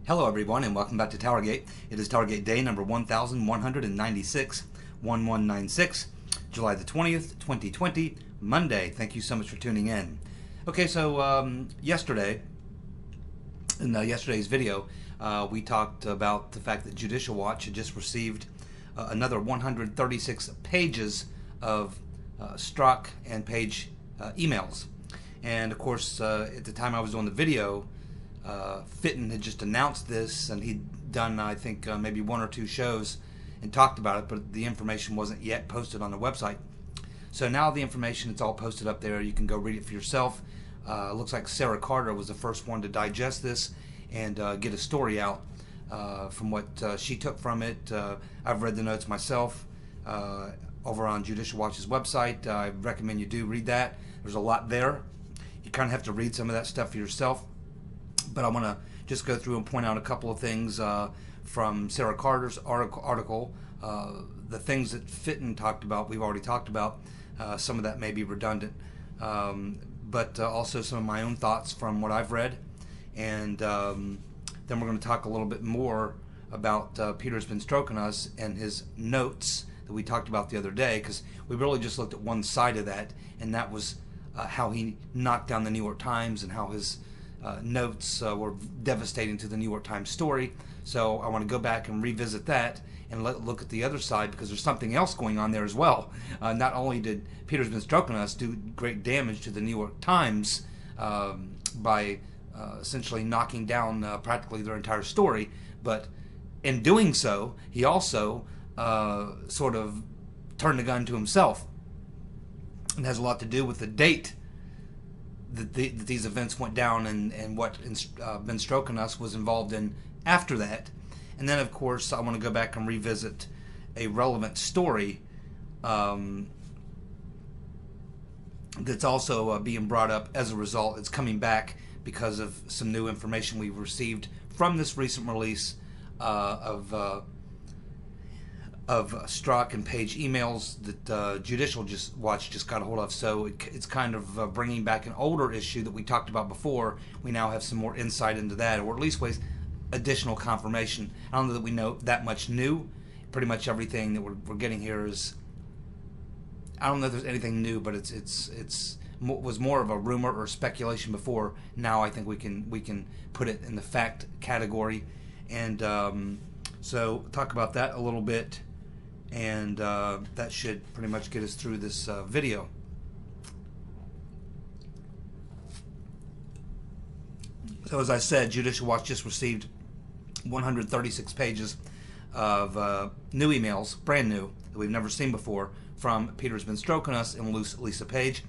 Hello everyone and welcome back to TowerGate. It is TowerGate day number 1196, 1196, July the 20th, 2020, Monday. Thank you so much for tuning in. Okay, so yesterday, in yesterday's video, we talked about the fact that Judicial Watch had just received another 136 pages of Strzok and Page emails. And of course, at the time I was doing the video, Fitton had just announced this, and he'd done, I think, maybe one or two shows and talked about it, but the information wasn't yet posted on the website. So now the information, it's all posted up there. You can go read it for yourself. Looks like Sarah Carter was the first one to digest this and get a story out from what she took from it. I've read the notes myself over on Judicial Watch's website. I recommend you do read that. There's a lot there. You kind of have to read some of that stuff for yourself. But I want to just go through and point out a couple of things from Sarah Carter's article. The things that Fitton talked about, we've already talked about. Some of that may be redundant. But also some of my own thoughts from what I've read. And then we're going to talk a little bit more about Peter's been stroking us and his notes that we talked about the other day, because we really just looked at one side of that, and that was how he knocked down the New York Times and how his notes were devastating to the New York Times story. So I want to go back and revisit that and look at the other side, because there's something else going on there as well. Not only did Peter's been stroking us do great damage to the New York Times by essentially knocking down practically their entire story, but in doing so, he also sort of turned the gun to himself. It has a lot to do with the date that these events went down and what Ben Stroking Us was involved in after that. And then, of course, I want to go back and revisit a relevant story that's also being brought up as a result. It's coming back because of some new information we've received from this recent release of Strzok and Page emails that Judicial Watch just got a hold of. So it's kind of bringing back an older issue that we talked about before. We now have some more insight into that, or at least additional confirmation. I don't know that we know that much new. Pretty much everything that we're getting here is, I don't know if there's anything new, but it's was more of a rumor or speculation before. Now I think we can put it in the fact category, and so talk about that a little bit. And that should pretty much get us through this video. So as I said, Judicial Watch just received 136 pages of new emails, brand new, that we've never seen before, from Peter's been stroking us and Lisa Page.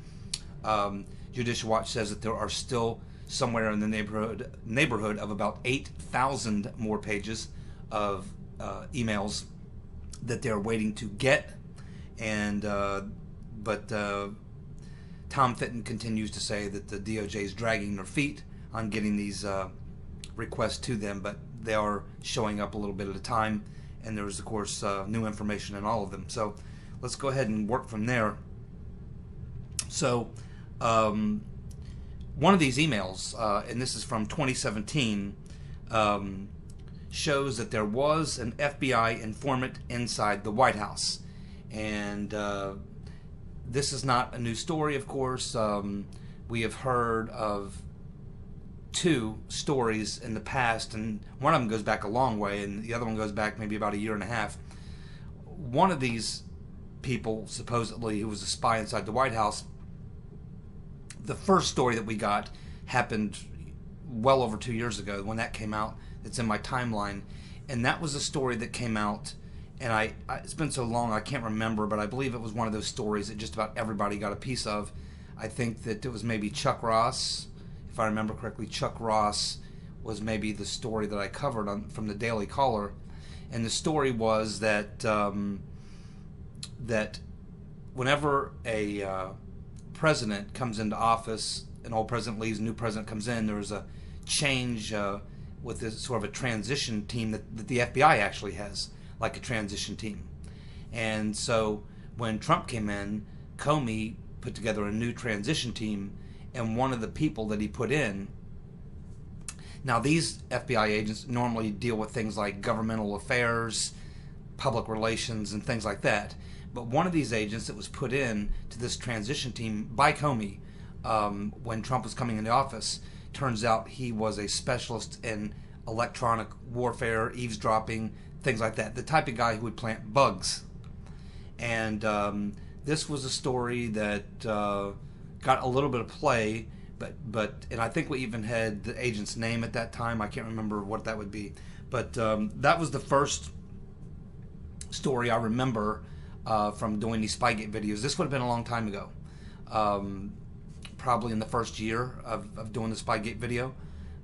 Judicial Watch says that there are still somewhere in the neighborhood of about 8,000 more pages of emails that they're waiting to get, and but Tom Fitton continues to say that the DOJ is dragging their feet on getting these requests to them, but they are showing up a little bit at a time, and there's of course new information in all of them. So let's go ahead and work from there. So one of these emails, and this is from 2017, shows that there was an FBI informant inside the White House. And this is not a new story, of course. We have heard of two stories in the past, and one of them goes back a long way, and the other one goes back maybe about a year and a half. One of these people, supposedly, who was a spy inside the White House, the first story that we got happened well over 2 years ago when that came out. It's in my timeline, and that was a story that came out, and it's been so long I can't remember, but I believe it was one of those stories that just about everybody got a piece of. I think that it was maybe Chuck Ross, if I remember correctly. Chuck Ross was maybe the story that I covered from the Daily Caller, and the story was that that whenever a president comes into office, an old president leaves, a new president comes in, there's a change with this sort of a transition team that the FBI actually has, like a transition team. And so when Trump came in, Comey put together a new transition team, and one of the people that he put in Now, these FBI agents normally deal with things like governmental affairs, public relations, and things like that. But one of these agents that was put in to this transition team by Comey when Trump was coming into office, turns out he was a specialist in electronic warfare, eavesdropping, things like that. The type of guy who would plant bugs. And this was a story that got a little bit of play, and I think we even had the agent's name at that time. I can't remember what that would be. But that was the first story I remember from doing these Spygate videos. This would have been a long time ago. Probably in the first year of doing the Spygate video.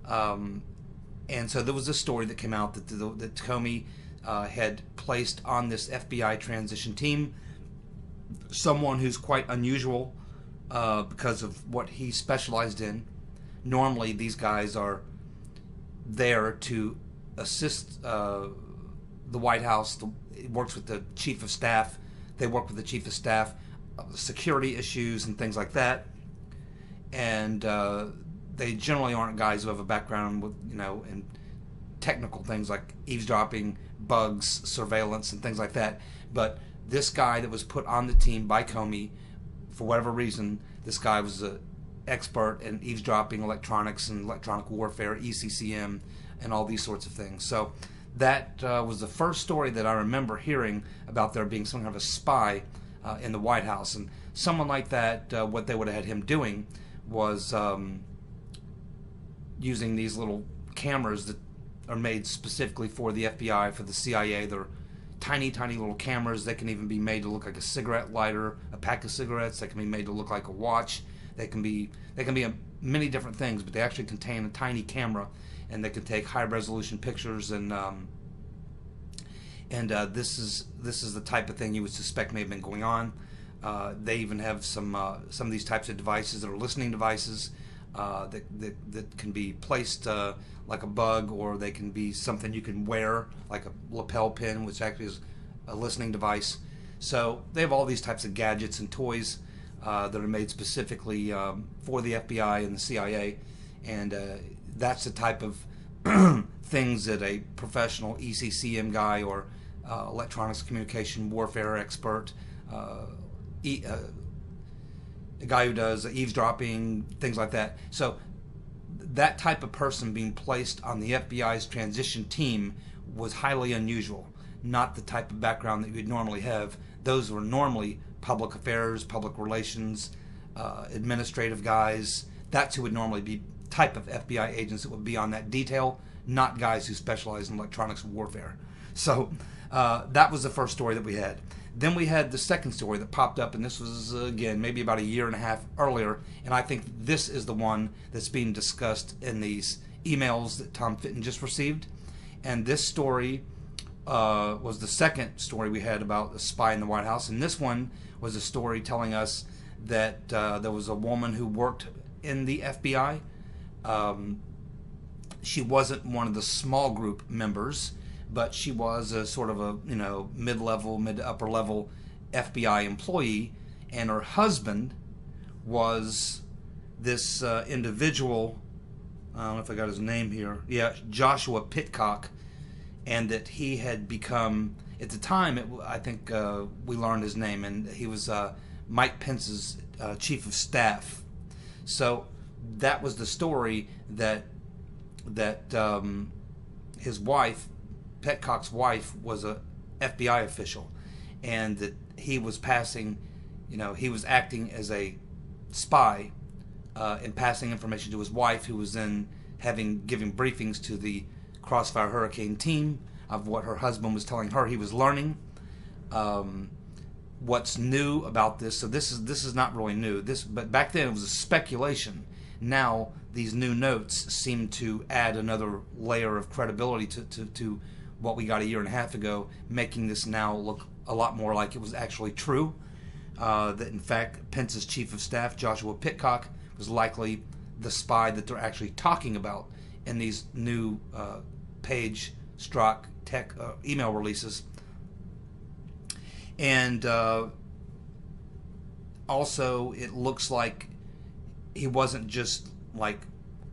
And so there was this story that came out that Comey had placed on this FBI transition team someone who's quite unusual because of what he specialized in. Normally, these guys are there to assist the White House. It works with the chief of staff. They work with the chief of staff, security issues and things like that. And they generally aren't guys who have a background with, in technical things like eavesdropping, bugs, surveillance, and things like that. But this guy that was put on the team by Comey, for whatever reason, this guy was an expert in eavesdropping, electronics, and electronic warfare, ECCM, and all these sorts of things. So that was the first story that I remember hearing about there being some kind of a spy in the White House. And someone like that, what they would have had him doing was using these little cameras that are made specifically for the FBI, for the CIA. They're tiny, tiny little cameras. They can even be made to look like a cigarette lighter, a pack of cigarettes. They can be made to look like a watch. They can be many different things, but they actually contain a tiny camera, and they can take high resolution pictures. And this is the type of thing you would suspect may have been going on. They even have some of these types of devices that are listening devices that can be placed like a bug, or they can be something you can wear, like a lapel pin, which actually is a listening device. So they have all these types of gadgets and toys that are made specifically for the FBI and the CIA, and that's the type of things that a professional ECCM guy or electronics communication warfare expert, a guy who does eavesdropping, things like that. So that type of person being placed on the FBI's transition team was highly unusual. Not the type of background that you'd normally have. Those were normally public affairs, public relations, administrative guys. That's who would normally be type of FBI agents that would be on that detail, not guys who specialize in electronics warfare. So that was the first story that we had. Then we had the second story that popped up, and this was, again, maybe about a year and a half earlier, and I think this is the one that's being discussed in these emails that Tom Fitton just received. And this story was the second story we had about a spy in the White House, and this one was a story telling us that there was a woman who worked in the FBI. She wasn't one of the small group members, but she was a sort of a mid-level, mid to upper level FBI employee, and her husband was this individual. I don't know if I got his name here. Yeah, Joshua Pitcock, and that he had become, at the time, I think we learned his name, and he was Mike Pence's chief of staff. So that was the story that his wife, Petcock's wife, was a FBI official, and that he was passing, he was acting as a spy and passing information to his wife, who was then giving briefings to the Crossfire Hurricane team of what her husband was telling her he was learning. What's new about this? So this is not really new. But back then it was a speculation. Now these new notes seem to add another layer of credibility to what we got a year and a half ago, making this now look a lot more like it was actually true. That in fact Pence's chief of staff, Joshua Pitcock, was likely the spy that they're actually talking about in these new Page Strzok tech email releases. And also it looks like he wasn't just like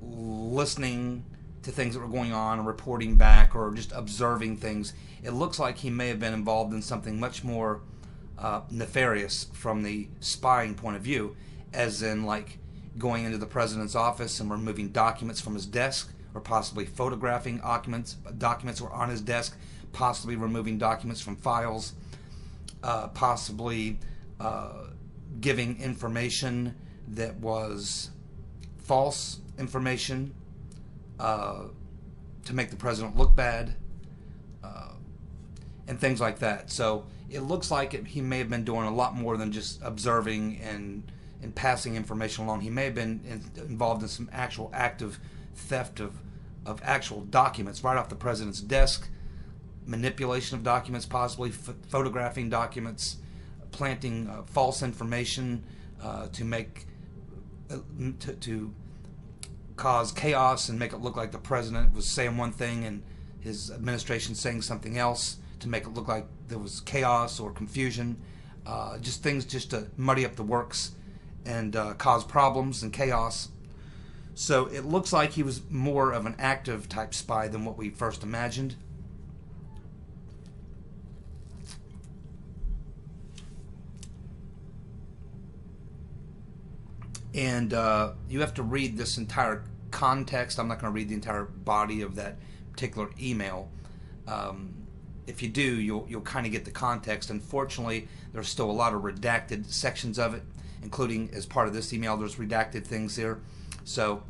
listening to things that were going on and reporting back or just observing things. It looks like he may have been involved in something much more nefarious from the spying point of view, as in like going into the president's office and removing documents from his desk, or possibly photographing documents that were on his desk, possibly removing documents from files, possibly giving information that was false information to make the president look bad, and things like that. So it looks like he may have been doing a lot more than just observing and passing information along. He may have been involved in some actual active theft of actual documents right off the president's desk, manipulation of documents, possibly photographing documents, planting false information to make to cause chaos and make it look like the president was saying one thing and his administration saying something else, to make it look like there was chaos or confusion, just things just to muddy up the works and cause problems and chaos. So it looks like he was more of an active type spy than what we first imagined. And you have to read this entire context. I'm not going to read the entire body of that particular email. If you do, you'll kind of get the context. Unfortunately, there's still a lot of redacted sections of it, including as part of this email, there's redacted things here. So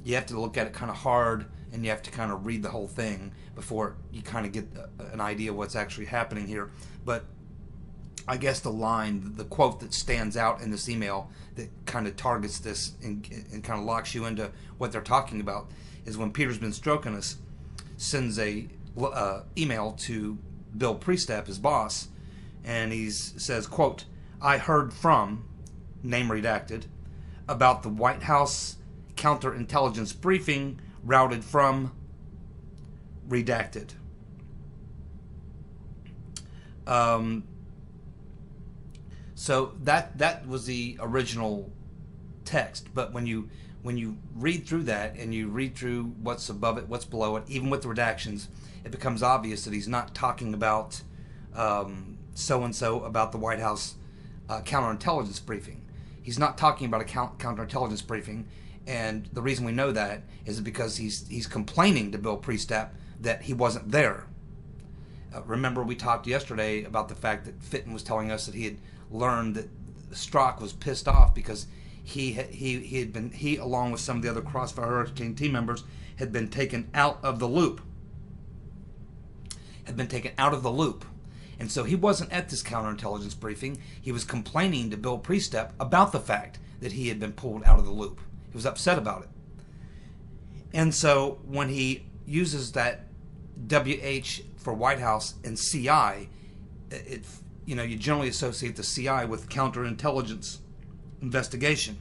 you have to look at it kind of hard, and you have to kind of read the whole thing before you kind of get an idea of what's actually happening here. But I guess the quote that stands out in this email that kind of targets this and kind of locks you into what they're talking about is when Peter's been stroking us, sends a email to Bill Priestap, his boss, and he says, quote, "I heard from," name redacted, "about the White House counterintelligence briefing routed from," redacted. So that was the original text, but when you read through that and you read through what's above it, what's below it, even with the redactions, it becomes obvious that he's not talking about so-and-so about the White House counterintelligence briefing. He's not talking about a counterintelligence briefing, and the reason we know that is because he's complaining to Bill Priestap that he wasn't there. Remember, we talked yesterday about the fact that Fitton was telling us that he had learned that Strzok was pissed off because he along with some of the other Crossfire Hurricane team members had been taken out of the loop. And so he wasn't at this counterintelligence briefing. He was complaining to Bill Priestap about the fact that he had been pulled out of the loop. He was upset about it. And so when he uses that WH for White House and CI, you generally associate the CI with counterintelligence investigation.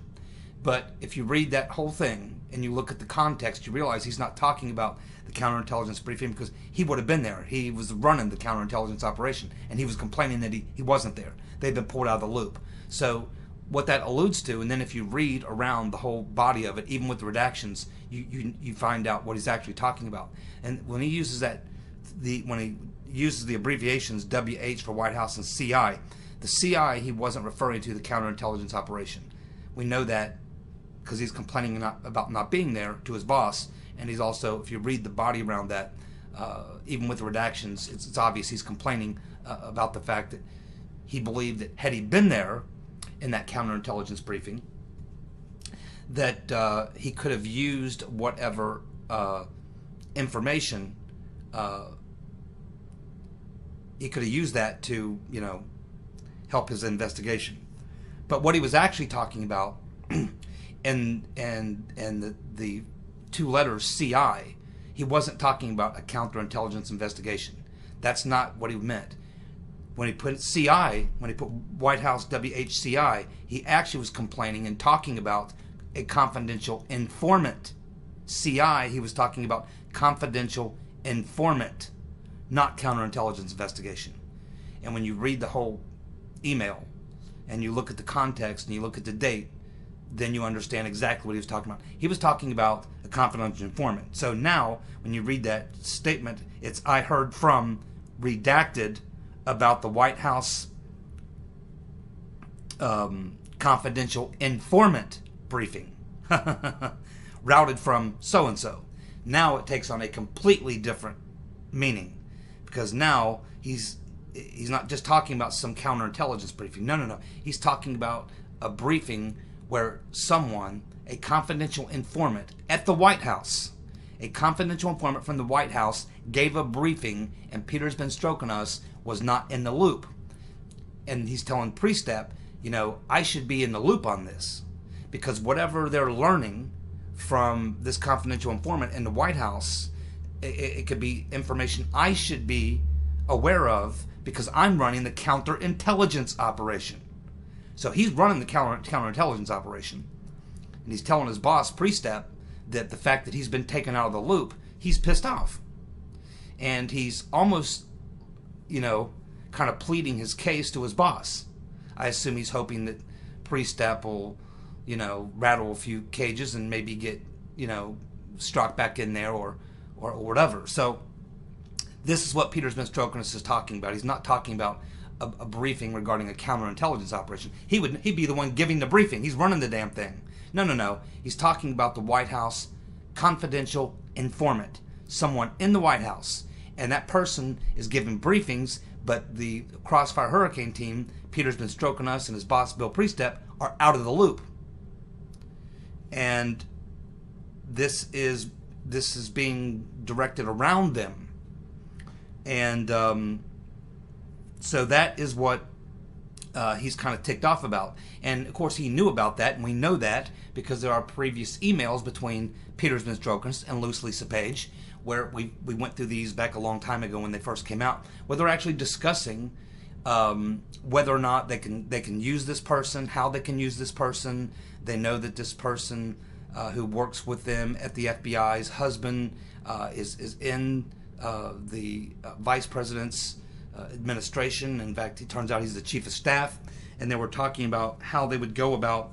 But if you read that whole thing and you look at the context, you realize he's not talking about the counterintelligence briefing, because he would have been there. He was running the counterintelligence operation, and he was complaining that he wasn't there. They'd been pulled out of the loop. So what that alludes to, and then if you read around the whole body of it, even with the redactions, you find out what he's actually talking about. And when he uses the abbreviations WH for White House and CI, the CI he wasn't referring to the counterintelligence operation. We know that because he's complaining about not being there to his boss, and he's also, if you read the body around that, even with the redactions, it's obvious he's complaining about the fact that he believed that had he been there in that counterintelligence briefing, that he could have used whatever information he could have used that to, help his investigation. But what he was actually talking about, and the two letters CI, he wasn't talking about a counterintelligence investigation. That's not what he meant. When he put CI, when he put White House WHCI, he actually was complaining and talking about a confidential informant. CI, he was talking about confidential informant, not counterintelligence investigation. And when you read the whole email and you look at the context and you look at the date, then you understand exactly what he was talking about. He was talking about a confidential informant. So now, when you read that statement, it's I heard from redacted about the White House confidential informant briefing routed from so-and-so. Now it takes on a completely different meaning, because now he's not just talking about some counterintelligence briefing. No. He's talking about a briefing where someone, a confidential informant at the White House, a confidential informant from the White House gave a briefing, and Peter's been stroking us, was not in the loop. And he's telling Priestap, I should be in the loop on this, because whatever they're learning from this confidential informant in the White House, it could be information I should be aware of, because I'm running the counterintelligence operation. So he's running the counterintelligence operation, and he's telling his boss, Priestap, that the fact that he's been taken out of the loop, he's pissed off. And he's almost, kind of pleading his case to his boss. I assume he's hoping that Priestap will, rattle a few cages and maybe get, struck back in there or whatever. So this is what Peter's been stroking us is talking about. He's not talking about a briefing regarding a counterintelligence operation. He'd be the one giving the briefing. He's running the damn thing. No. He's talking about the White House confidential informant, someone in the White House, and that person is giving briefings, but the Crossfire Hurricane team, Peter's been stroking us, and his boss, Bill Priestap, are out of the loop. And this is being directed around them. And so that is what he's kind of ticked off about. And of course he knew about that, and we know that because there are previous emails between Peter's been stroking us and Lisa Page, where we went through these back a long time ago when they first came out, where they're actually discussing whether or not they can use this person, how they can use this person. They know that this person who works with them at the FBI's husband is in the vice president's administration. In fact, it turns out he's the chief of staff, and they were talking about how they would go about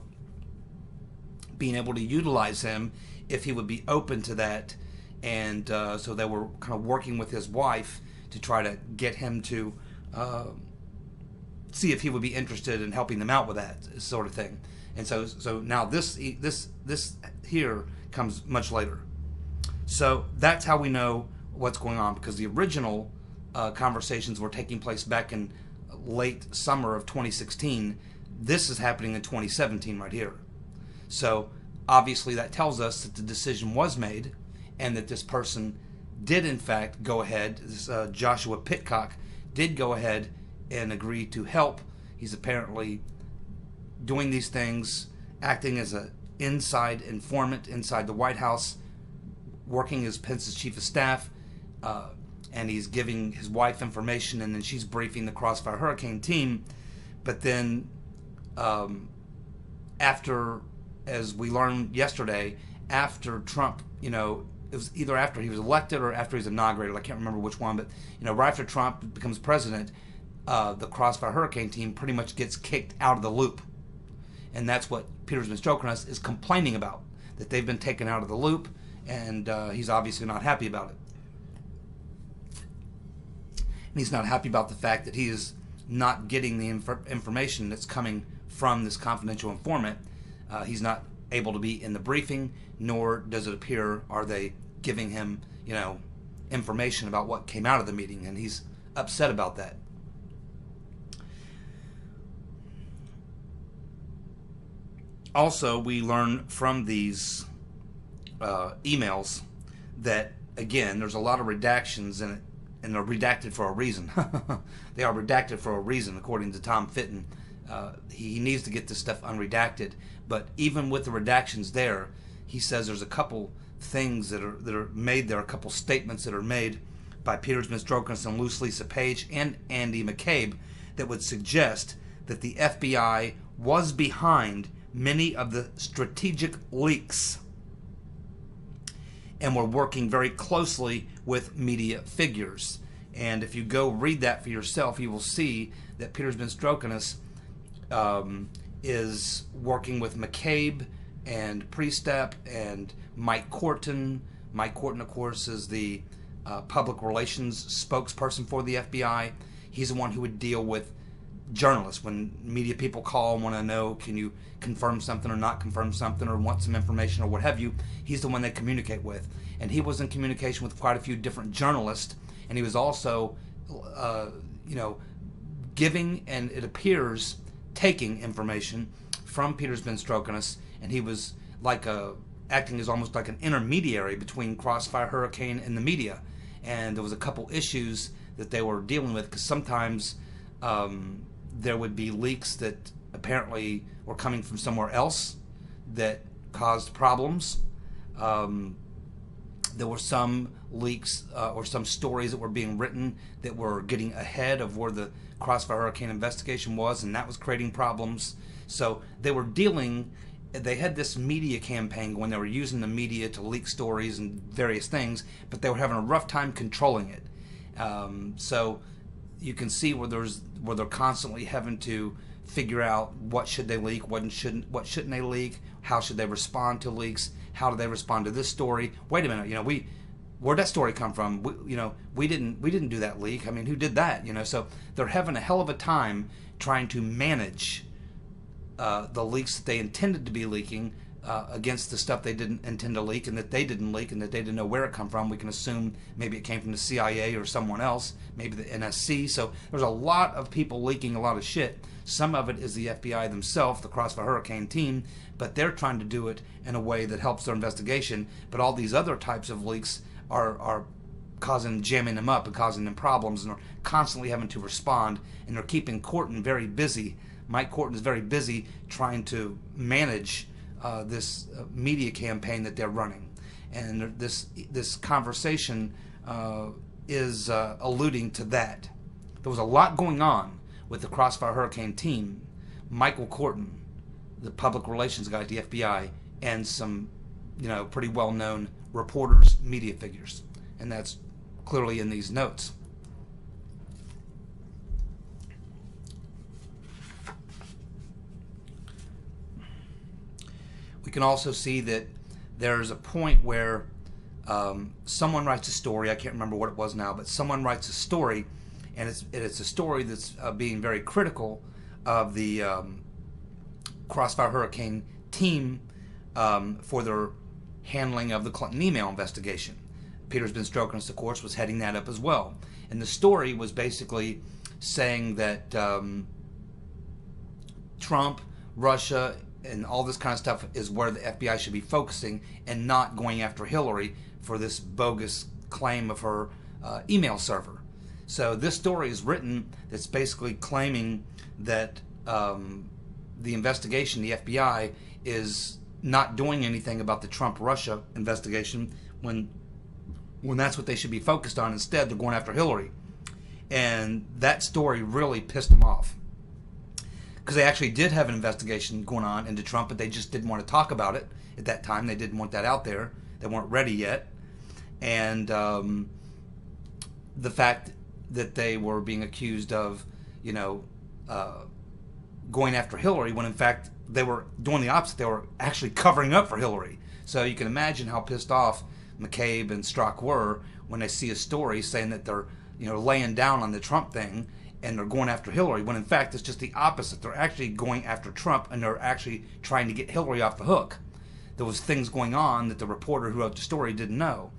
being able to utilize him if he would be open to that. And so they were kind of working with his wife to try to get him to see if he would be interested in helping them out with that sort of thing. And so now this here comes much later. So that's how we know what's going on, because the original conversations were taking place back in late summer of 2016. This is happening in 2017 right here. So obviously that tells us that the decision was made, and that this person did in fact go ahead, this Joshua Pitcock did go ahead and agree to help. He's apparently doing these things, acting as an inside informant inside the White House, working as Pence's chief of staff, and he's giving his wife information, and then she's briefing the Crossfire Hurricane team. But then after, as we learned yesterday, after Trump, it was either after he was elected or after he was inaugurated, I can't remember which one, but right after Trump becomes president, the Crossfire Hurricane team pretty much gets kicked out of the loop. And that's what Peter's been stroking us is complaining about, that they've been taken out of the loop, and he's obviously not happy about it. And he's not happy about the fact that he is not getting the information that's coming from this confidential informant. He's not able to be in the briefing, nor does it appear are they giving him, information about what came out of the meeting, and he's upset about that. Also, we learn from these emails that, again, there's a lot of redactions in it, and they're redacted for a reason. They are redacted for a reason, according to Tom Fitton. He needs to get this stuff unredacted, but even with the redactions there, he says there's a couple things that are made there, a couple statements that are made by Peter Strokas and Lisa Page and Andy McCabe that would suggest that the FBI was behind many of the strategic leaks and were working very closely with media figures. And if you go read that for yourself, you will see that Peter's been stroking us is working with McCabe and Priestap and Mike Corton. Mike Corton, of course, is the public relations spokesperson for the FBI. He's the one who would deal with journalists when media people call and want to know, can you confirm something or not confirm something, or want some information or what have you. He's the one they communicate with, and he was in communication with quite a few different journalists, and he was also giving, and it appears taking, information from Peter's been stroking us, and he was like acting as almost like an intermediary between Crossfire Hurricane and the media. And there was a couple issues that they were dealing with, because sometimes there would be leaks that apparently were coming from somewhere else that caused problems. There were some leaks or some stories that were being written that were getting ahead of where the Crossfire Hurricane investigation was, and that was creating problems. So they were they had this media campaign going. They were using the media to leak stories and various things, but they were having a rough time controlling it. So you can see where they're constantly having to figure out what should they leak, what shouldn't they leak, how should they respond to leaks, how do they respond to this story. Wait a minute, where'd that story come from? We didn't do that leak. I mean, who did that? So they're having a hell of a time trying to manage the leaks that they intended to be leaking against the stuff they didn't intend to leak, and that they didn't leak, and that they didn't know where it come from. We can assume maybe it came from the CIA or someone else, maybe the NSC. So there's a lot of people leaking a lot of shit. Some of it is the FBI themselves, the Crossfire Hurricane team, but they're trying to do it in a way that helps their investigation. But all these other types of leaks are jamming them up and causing them problems, and they're constantly having to respond, and they're keeping Corton very busy. Mike Corton is very busy trying to manage this media campaign that they're running, and this conversation is alluding to that. There was a lot going on with the Crossfire Hurricane team, Michael Corton, the public relations guy at the FBI, and some pretty well-known reporters, media figures, and that's clearly in these notes. We can also see that there's a point where someone writes a story. I can't remember what it was now, but someone writes a story, and it's a story that's being very critical of the Crossfire Hurricane team for their handling of the Clinton email investigation. Peter's been stroking us, of course, was heading that up as well. And the story was basically saying that Trump, Russia, and all this kind of stuff is where the FBI should be focusing, and not going after Hillary for this bogus claim of her email server. So this story is written that's basically claiming that the investigation, the FBI, is not doing anything about the Trump-Russia investigation when that's what they should be focused on. Instead, they're going after Hillary. And that story really pissed them off, because they actually did have an investigation going on into Trump, but they just didn't want to talk about it at that time. They didn't want that out there. They weren't ready yet. And the fact that they were being accused of, going after Hillary, when in fact they were doing the opposite. They were actually covering up for Hillary. So you can imagine how pissed off McCabe and Strzok were when they see a story saying that they're, laying down on the Trump thing, and they're going after Hillary, when in fact it's just the opposite. They're actually going after Trump, and they're actually trying to get Hillary off the hook. There was things going on that the reporter who wrote the story didn't know,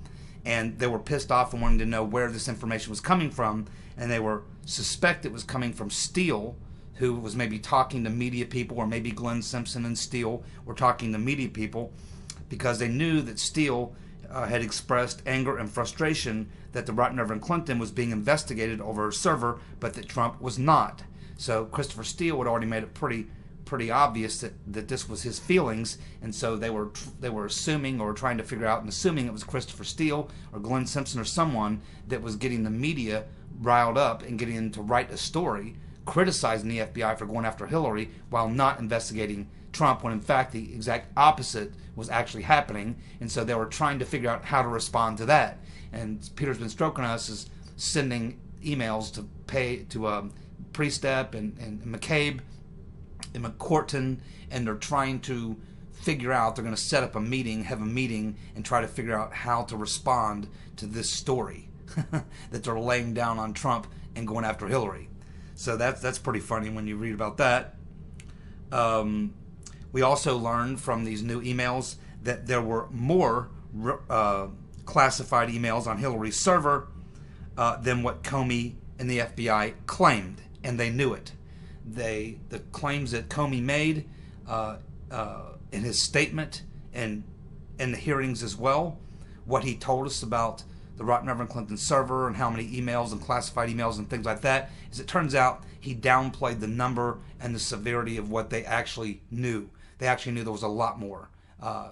and they were pissed off and wanted to know where this information was coming from, and they were suspect it was coming from Steele, who was maybe talking to media people, or maybe Glenn Simpson and Steele were talking to media people, because they knew that Steele had expressed anger and frustration that the Right Reverend Clinton was being investigated over her server, but that Trump was not. So Christopher Steele had already made it pretty obvious that this was his feelings, and so they were assuming, or trying to figure out and assuming it was Christopher Steele or Glenn Simpson or someone that was getting the media riled up and getting them to write a story criticizing the FBI for going after Hillary while not investigating Trump, when in fact the exact opposite was actually happening. And so they were trying to figure out how to respond to that. And Peter's been stroking us is sending emails to Priestep and McCabe and McCorton, and they're trying to figure out, they're going to set up a meeting, have a meeting, and try to figure out how to respond to this story that they're laying down on Trump and going after Hillary. So that's pretty funny when you read about that. We also learned from these new emails that there were more classified emails on Hillary's server than what Comey and the FBI claimed, and they knew it. The claims that Comey made in his statement and in the hearings as well, what he told us about the Rotten Reverend Clinton server and how many emails and classified emails and things like that, is it turns out he downplayed the number and the severity of what they actually knew. They actually knew there was a lot more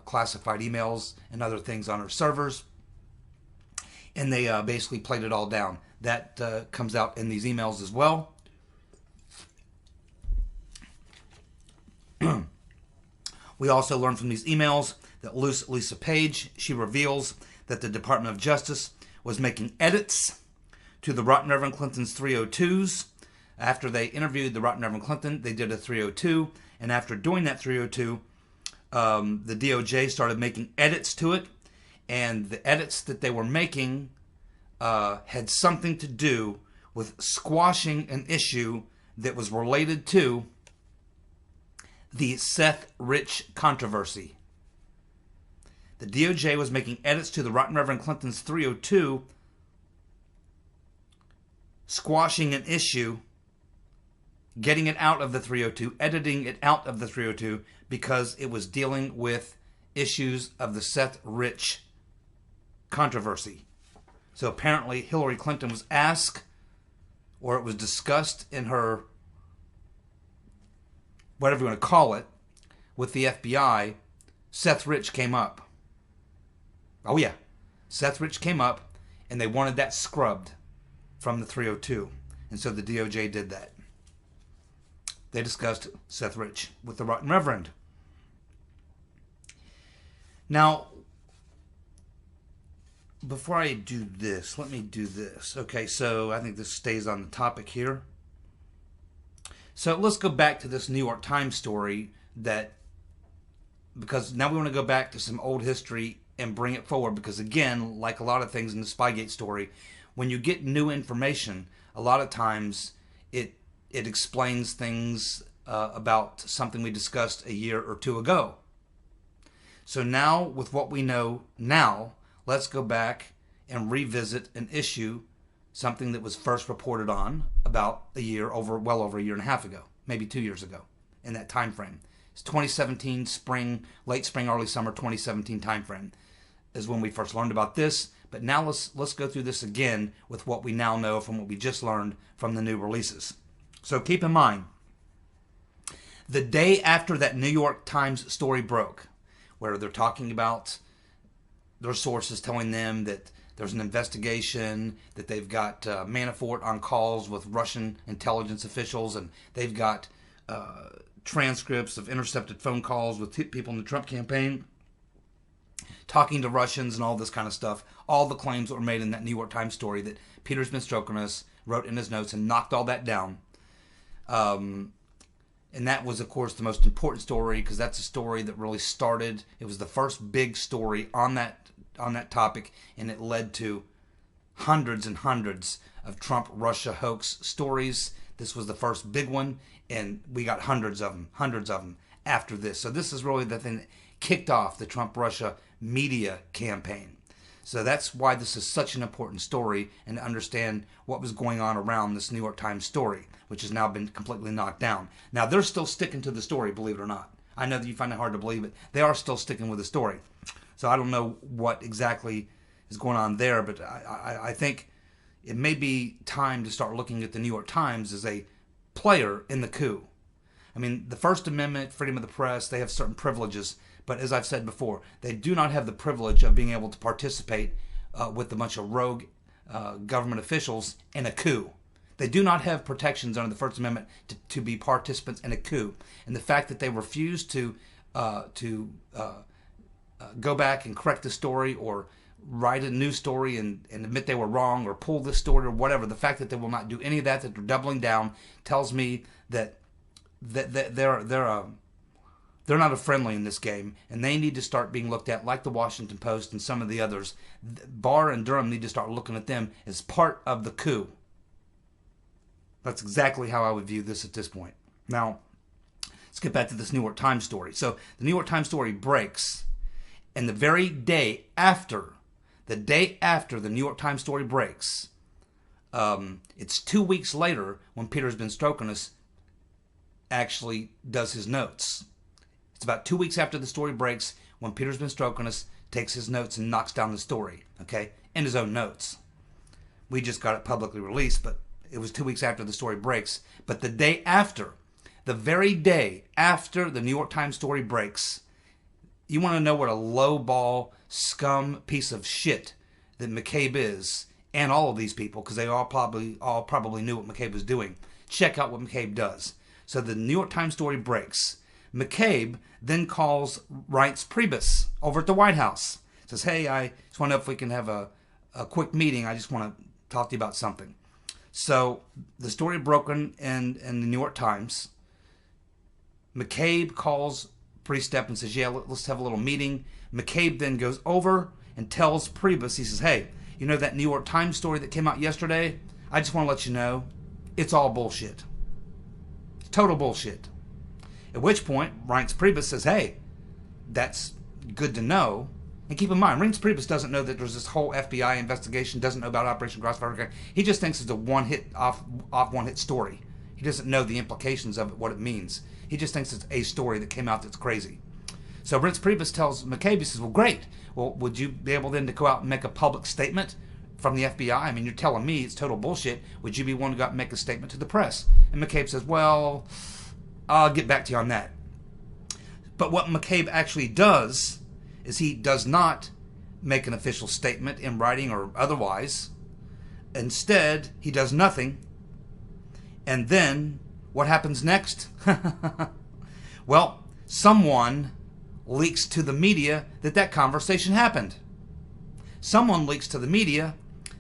classified emails and other things on our servers, and they basically played it all down. That comes out in these emails as well. We also learned from these emails that Lisa Page, she reveals that the Department of Justice was making edits to the Rotten Reverend Clinton's 302s. After they interviewed the Rotten Reverend Clinton, they did a 302, and after doing that 302, the DOJ started making edits to it, and the edits that they were making had something to do with squashing an issue that was related to the Seth Rich controversy. The DOJ was making edits to the Rotten Reverend Clinton's 302, squashing an issue, getting it out of the 302, editing it out of the 302 because it was dealing with issues of the Seth Rich controversy. So apparently Hillary Clinton was asked, or it was discussed in her, whatever you want to call it, with the FBI. Seth Rich came up. Oh yeah, Seth Rich came up, and they wanted that scrubbed from the 302. And so the DOJ did that. They discussed Seth Rich with the Rotten Reverend. Now, before I do this, let me do this. Okay, so I think this stays on the topic here. So let's go back to this New York Times story because now we want to go back to some old history and bring it forward, because again, like a lot of things in the Spygate story, when you get new information, a lot of times it explains things about something we discussed a year or two ago. So now, with what we know now, let's go back and revisit an issue, something that was first reported on about well over a year and a half ago, maybe 2 years ago, in that time frame. It's 2017 spring, late spring, early summer 2017 time frame is when we first learned about this. But now let's go through this again with what we now know from what we just learned from the new releases. So keep in mind, the day after that New York Times story broke, where they're talking about their sources telling them that there's an investigation, that they've got Manafort on calls with Russian intelligence officials, and they've got transcripts of intercepted phone calls with people in the Trump campaign, talking to Russians and all this kind of stuff. All the claims that were made in that New York Times story that Peter's been stroking us wrote in his notes and knocked all that down. And that was, of course, the most important story, because that's a story that really started. It was the first big story on that topic, and it led to hundreds and hundreds of Trump-Russia hoax stories. This was the first big one, and we got hundreds of them after this. So this is really the thing that kicked off the Trump-Russia media campaign. So that's why this is such an important story, and to understand what was going on around this New York Times story, which has now been completely knocked down. Now, they're still sticking to the story, believe it or not. I know that you find it hard to believe it. They are still sticking with the story. So I don't know what exactly is going on there, but I think it may be time to start looking at the New York Times as a player in the coup. I mean, the First Amendment, freedom of the press, they have certain privileges, but as I've said before, they do not have the privilege of being able to participate with a bunch of rogue government officials in a coup. They do not have protections under the First Amendment to be participants in a coup. And the fact that they refuse to go back and correct the story, or write a new story and admit they were wrong, or pull this story, or whatever, the fact that they will not do any of that, that they're doubling down, tells me that they're They're not a friendly in this game, and they need to start being looked at like the Washington Post and some of the others. Barr and Durham need to start looking at them as part of the coup. That's exactly how I would view this at this point. Now, let's get back to this New York Times story. So the New York Times story breaks, and the very day after, the New York Times story breaks, it's 2 weeks later when Peter's been stroking us actually does his notes. It's about 2 weeks after the story breaks when Peter's been stroking us, takes his notes and knocks down the story, okay, in his own notes. We just got it publicly released, but it was 2 weeks after the story breaks. But the day after, the very day after the New York Times story breaks, you want to know what a lowball, scum piece of shit that McCabe is, and all of these people, because they all probably knew what McCabe was doing. Check out what McCabe does. So the New York Times story breaks. McCabe then calls Reince Priebus over at the White House. Says, hey, I just want to know if we can have a quick meeting. I just want to talk to you about something. So the story broken in the New York Times. McCabe calls Priestep and says, yeah, let's have a little meeting. McCabe then goes over and tells Priebus, he says, hey, you know that New York Times story that came out yesterday? I just want to let you know, it's all bullshit. It's total bullshit. At which point, Reince Priebus says, hey, that's good to know. And keep in mind, Reince Priebus doesn't know that there's this whole FBI investigation, doesn't know about Operation Crossfire. He just thinks it's a one-hit story. He doesn't know the implications of it, what it means. He just thinks it's a story that came out that's crazy. So Reince Priebus tells McCabe, he says, well, great. Well, would you be able then to go out and make a public statement from the FBI? I mean, you're telling me it's total bullshit. Would you be one to go out and make a statement to the press? And McCabe says, well, I'll get back to you on that. But what McCabe actually does is he does not make an official statement in writing or otherwise. Instead, he does nothing. And then, what happens next? Well, someone leaks to the media that conversation happened. Someone leaks to the media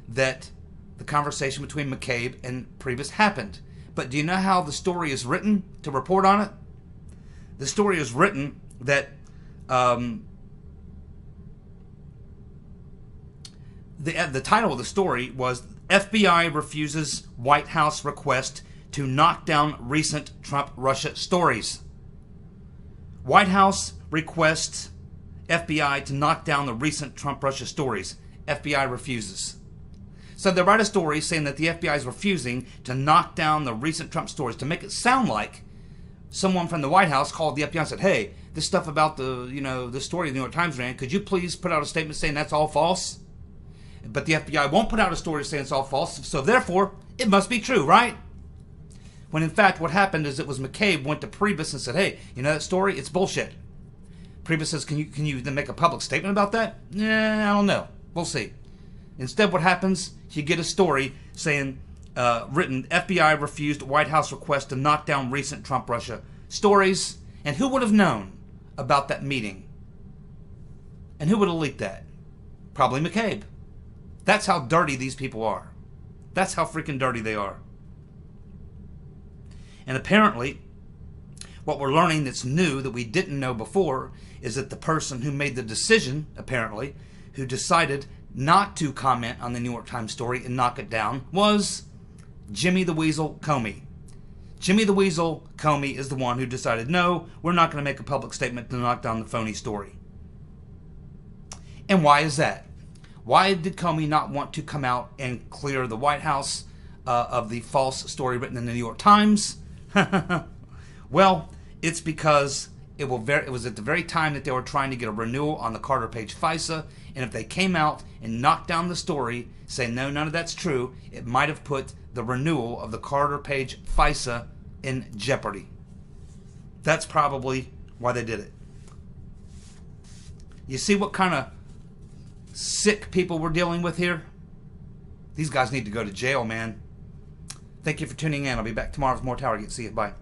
that the conversation between McCabe and Priebus happened. But do you know how the story is written to report on it? The story is written that the title of the story was FBI refuses White House request to knock down recent Trump-Russia stories. White House requests FBI to knock down the recent Trump-Russia stories. FBI refuses. So they write a story saying that the FBI is refusing to knock down the recent Trump stories to make it sound like someone from the White House called the FBI and said, hey, this stuff about the story the New York Times ran, could you please put out a statement saying that's all false? But the FBI won't put out a story saying it's all false, so therefore, it must be true, right? When in fact, what happened is it was McCabe went to Priebus and said, hey, you know that story? It's bullshit. Priebus says, can you then make a public statement about that? I don't know. We'll see. Instead, what happens, you get a story saying, written, FBI refused White House request to knock down recent Trump-Russia stories. And who would have known about that meeting? And who would have leaked that? Probably McCabe. That's how dirty these people are. That's how freaking dirty they are. And apparently, what we're learning that's new that we didn't know before is that the person who made the decision, apparently, who decided not to comment on the New York Times story and knock it down was Jimmy the Weasel Comey. Jimmy the Weasel Comey is the one who decided, no, we're not going to make a public statement to knock down the phony story. And why is that? Why did Comey not want to come out and clear the White House of the false story written in the New York Times? Well, it's because it was at the very time that they were trying to get a renewal on the Carter Page FISA, and if they came out and knocked down the story, saying no, none of that's true, it might have put the renewal of the Carter Page FISA in jeopardy. That's probably why they did it. You see what kind of sick people we're dealing with here? These guys need to go to jail, man. Thank you for tuning in. I'll be back tomorrow with more TowerGate. See you. Bye.